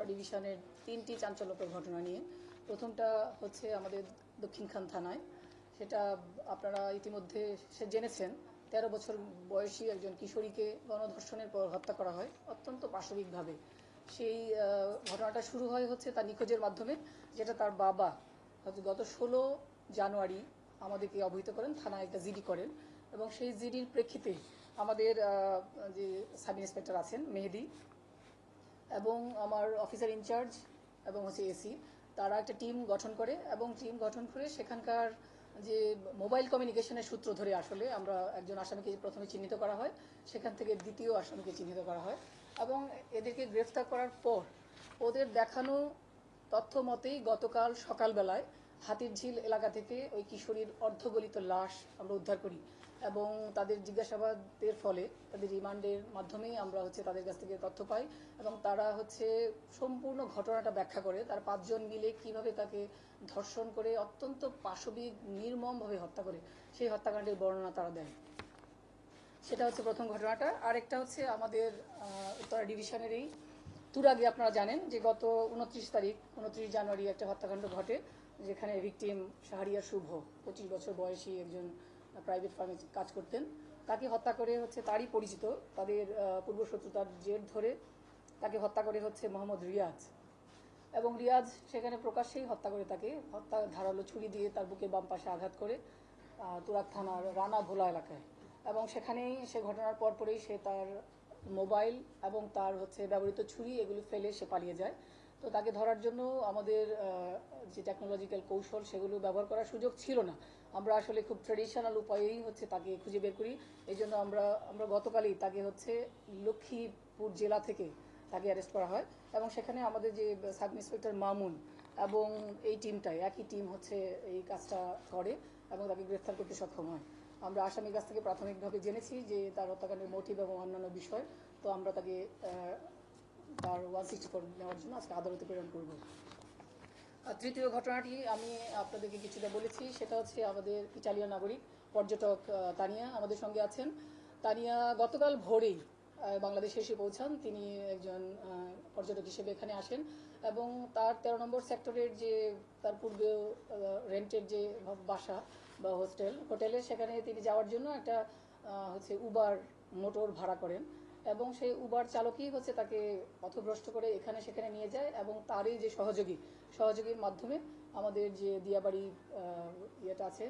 ডিভিশনের 3টি চাঞ্চল্যকর ঘটনা নিয়ে। প্রথমটা হচ্ছে আমাদের দক্ষিণখান থানায়। সেটা আপনারা ইতিমধ্যে জেনেছেন। 13 বছর বয়সী একজন কিশোরীকে গণধর্ষণের পর হত্যা করা হয় অত্যন্ত পাশবিকভাবে। সেই ঘটনাটা শুরু হয় হচ্ছে তার নিখোঁজের মাধ্যমে, যেটা তার বাবা গত 16 জানুয়ারি আমাদেরকে অবহিত করেন, থানায় একটা জিডি করেন, এবং সেই জিডির প্রেক্ষিতে আমাদের যে সাব ইন্সপেক্টর আছেন মেহেদি এবং আমার অফিসার ইনচার্জ এবং হচ্ছে এসি, তারা একটা টিম গঠন করে, এবং টিম গঠন করে সেখানকার যে মোবাইল কমিউনিকেশনের সূত্র ধরে আসলে আমরা একজন আসামিকে প্রথমে চিহ্নিত করা হয়, সেখান থেকে দ্বিতীয় আসামিকে চিহ্নিত করা হয়, এবং এদেরকে গ্রেফতার করার পর ওদের দেখানো তথ্য মতেই গতকাল সকালবেলায় হাতিরঝিল এলাকা থেকে ওই কিশোরীর অর্ধগলিত লাশ আমরা উদ্ধার করি, এবং তাদের জিজ্ঞাসাবাদের ফলে তাদের রিমান্ডের মাধ্যমেই আমরা হচ্ছে তাদের কাছ থেকে তথ্য পাই, এবং তারা হচ্ছে সম্পূর্ণ ঘটনাটা ব্যাখ্যা করে। তার 5 জন মিলে কিভাবে তাকে ধর্ষণ করে অত্যন্ত পাশবিক নির্মমভাবে হত্যা করে সেই হত্যাকাণ্ডের বর্ণনা তারা দেয়। সেটা হচ্ছে প্রথম ঘটনাটা। আরেকটা হচ্ছে আমাদের উত্তরা ডিভিশনেরই তুরাগে আপনারা জানেন যে গত 29 জানুয়ারি একটা হত্যাকাণ্ড ঘটে, যেখানে ভিকটিম শাহরিয়ার শুভ 25 বছর বয়সী একজন প্রাইভেট ফার্মে কাজ করতেন। তাকে হত্যা করে হচ্ছে তারই পরিচিত, তাদের পূর্বশত্রুতার জের ধরে তাকে হত্যা করে হচ্ছে মোহাম্মদ রিয়াজ, এবং রিয়াজ সেখানে প্রকাশ্যেই হত্যা করে তাকে ধারালো ছুরি দিয়ে তার বুকে বাম পাশে আঘাত করে তুরাগ থানার রানা ভোলা এলাকায়, এবং সেখানেই সে ঘটনার পরপরই সে তার মোবাইল এবং তার হচ্ছে ব্যবহৃত ছুরি এগুলো ফেলে সে পালিয়ে যায়। তো তাকে ধরার জন্য আমাদের যে টেকনোলজিক্যাল কৌশল সেগুলো ব্যবহার করার সুযোগ ছিল না। আমরা আসলে খুব ট্রেডিশনাল উপায়েই হচ্ছে তাকে খুঁজে বের করি। এই জন্য আমরা গতকালই তাকে হচ্ছে লক্ষ্মীপুর জেলা থেকে তাকে অ্যারেস্ট করা হয়, এবং সেখানে আমাদের যে সাব ইন্সপেক্টর মামুন এবং এই টিমটাই একই টিম হচ্ছে এই কাজটা করে এবং তাকে গ্রেফতার করতে সক্ষম হয়। আমরা আসামির কাছ থেকে প্রাথমিকভাবে জেনেছি যে তার হত্যাকাণ্ডের মোটিভ এবং অন্যান্য বিষয়, তো আমরা তাকে তার 164 নেওয়ার জন্য আজকে আদালতে প্রেরণ করব। তৃতীয় ঘটনাটি আমি আপনাদেরকে কিছুটা বলেছি, সেটা হচ্ছে আমাদের ইটালীয় নাগরিক পর্যটক তানিয়া আমাদের সঙ্গে আছেন। তানিয়া গতকাল ভোরেই বাংলাদেশে এসে পৌঁছান। তিনি একজন পর্যটক হিসেবে এখানে আসেন, এবং তার 13 নম্বর সেক্টরের যে তার পূর্বে রেন্টের যে বাসা বা হোটেলে সেখানে তিনি যাওয়ার জন্য একটা হচ্ছে উবার মোটর ভাড়া করেন, এবং সেই উবার চালকই হচ্ছে তাকে পথভ্রষ্ট করে এখানে সেখানে নিয়ে যায়, এবং তারই যে সহযোগীর মাধ্যমে আমাদের যে দিয়াবাড়ি ইয়েটা আছে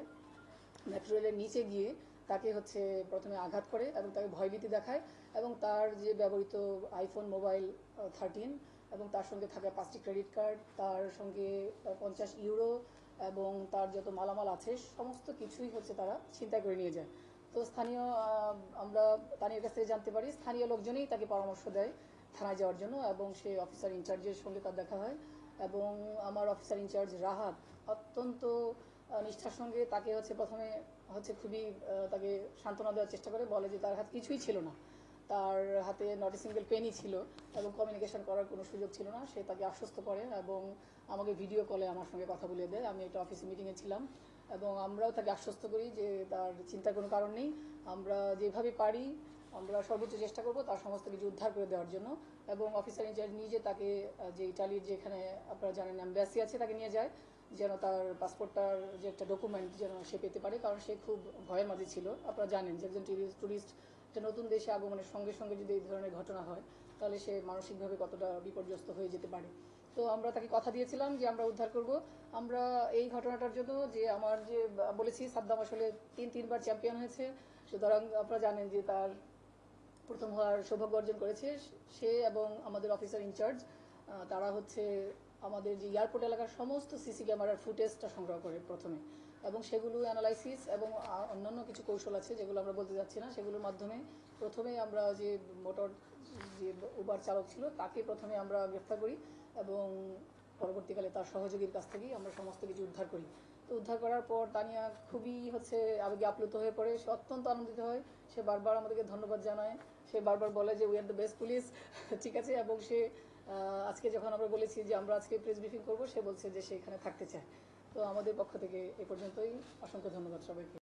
মেট্রো রেলের নিচে গিয়ে তাকে হচ্ছে প্রথমে আঘাত করে এবং তাকে ভয়ভীতি দেখায়, এবং তার যে ব্যবহৃত আইফোন মোবাইল 13 এবং তার সঙ্গে থাকা 5টি ক্রেডিট কার্ড, তার সঙ্গে 50 ইউরো এবং তার যত মালামাল আছে সমস্ত কিছুই হচ্ছে তারা ছিনতাই করে নিয়ে যায়। তো আমরা তানিয়ার কাছ থেকে জানতে পারি স্থানীয় লোকজনই তাকে পরামর্শ দেয় থানায় যাওয়ার জন্য, এবং সে অফিসার ইনচার্জের সঙ্গে তার দেখা হয়, এবং আমার অফিসার ইনচার্জ রাহাত অত্যন্ত নিষ্ঠার সঙ্গে তাকে হচ্ছে প্রথমে হচ্ছে খুবই তাকে সান্ত্বনা দেওয়ার চেষ্টা করে, বলে যে তার হাতে কিছুই ছিল না, তার হাতে নট এ সিঙ্গেল পেনই ছিল এবং কমিউনিকেশন করার কোনো সুযোগ ছিল না। সে তাকে আশ্বস্ত করে এবং আমাকে ভিডিও কলে আমার সঙ্গে কথা বলে দেয়। আমি একটা অফিসে মিটিংয়ে ছিলাম, এবং আমরাও তাকে আশ্বস্ত করি যে তার চিন্তার কোনো কারণ নেই, আমরা যেভাবে পারি আমরা সর্বোচ্চ চেষ্টা করব তার সমস্ত কিছু উদ্ধার করে দেওয়ার জন্য। এবং অফিসার ইনচার্জ নিজে তাকে যে ইটালির যেখানে আপনারা জানেন অ্যাম্বাসি আছে তাকে নিয়ে যায়, যেন তার পাসপোর্টটার যে একটা ডকুমেন্ট যেন সে পেতে পারে, কারণ সে খুব ভয়ের মাঝে ছিল। আপনারা জানেন যে একজন ট্যুরিস্ট একটা নতুন দেশে আগমনের সঙ্গে সঙ্গে যদি এই ধরনের ঘটনা হয় তাহলে সে মানসিকভাবে কতটা বিপর্যস্ত হয়ে যেতে পারে। তো আমরা তাকে কথা দিয়েছিলাম যে আমরা উদ্ধার করব। আমরা এই ঘটনাটার জন্য যে আমার যে বলেছি সাদ্দাম আসলে তিনবার চ্যাম্পিয়ন হয়েছে, সুতরাং আপনারা জানেন যে তার প্রথম হওয়ার সৌভাগ্য অর্জন করেছে সে এবং আমাদের অফিসার ইনচার্জ। তারা হচ্ছে আমাদের যে এয়ারপোর্ট এলাকার সমস্ত সিসি ক্যামেরার ফুটেজটা সংগ্রহ করে প্রথমে, এবং সেগুলো অ্যানালাইসিস এবং অন্যান্য কিছু কৌশল আছে যেগুলো আমরা বলতে যাচ্ছি না, সেগুলোর মাধ্যমে প্রথমে আমরা যে মোটর যে উবার চালক ছিল তাকে প্রথমে আমরা গ্রেফতার করি, এবং পরবর্তীকালে তার সহযোগীর কাছ থেকেই আমরা সমস্ত কিছু উদ্ধার করি। তো উদ্ধার করার পর তানিয়া খুবই হচ্ছে আবেগে আপ্লুত হয়ে পড়ে, সে অত্যন্ত আনন্দিত হয়, সে বারবার আমাদেরকে ধন্যবাদ জানায়, সে বারবার বলে যে we are the best police. ঠিক আছে, এবং সে আজকে যখন আমরা বলেছি যে আমরা আজকে প্রেস ব্রিফিং করবো, সে বলছে যে সে এখানে থাকতে চায়। তো আমাদের পক্ষ থেকে এ পর্যন্তই, অসংখ্য ধন্যবাদ সবাইকে।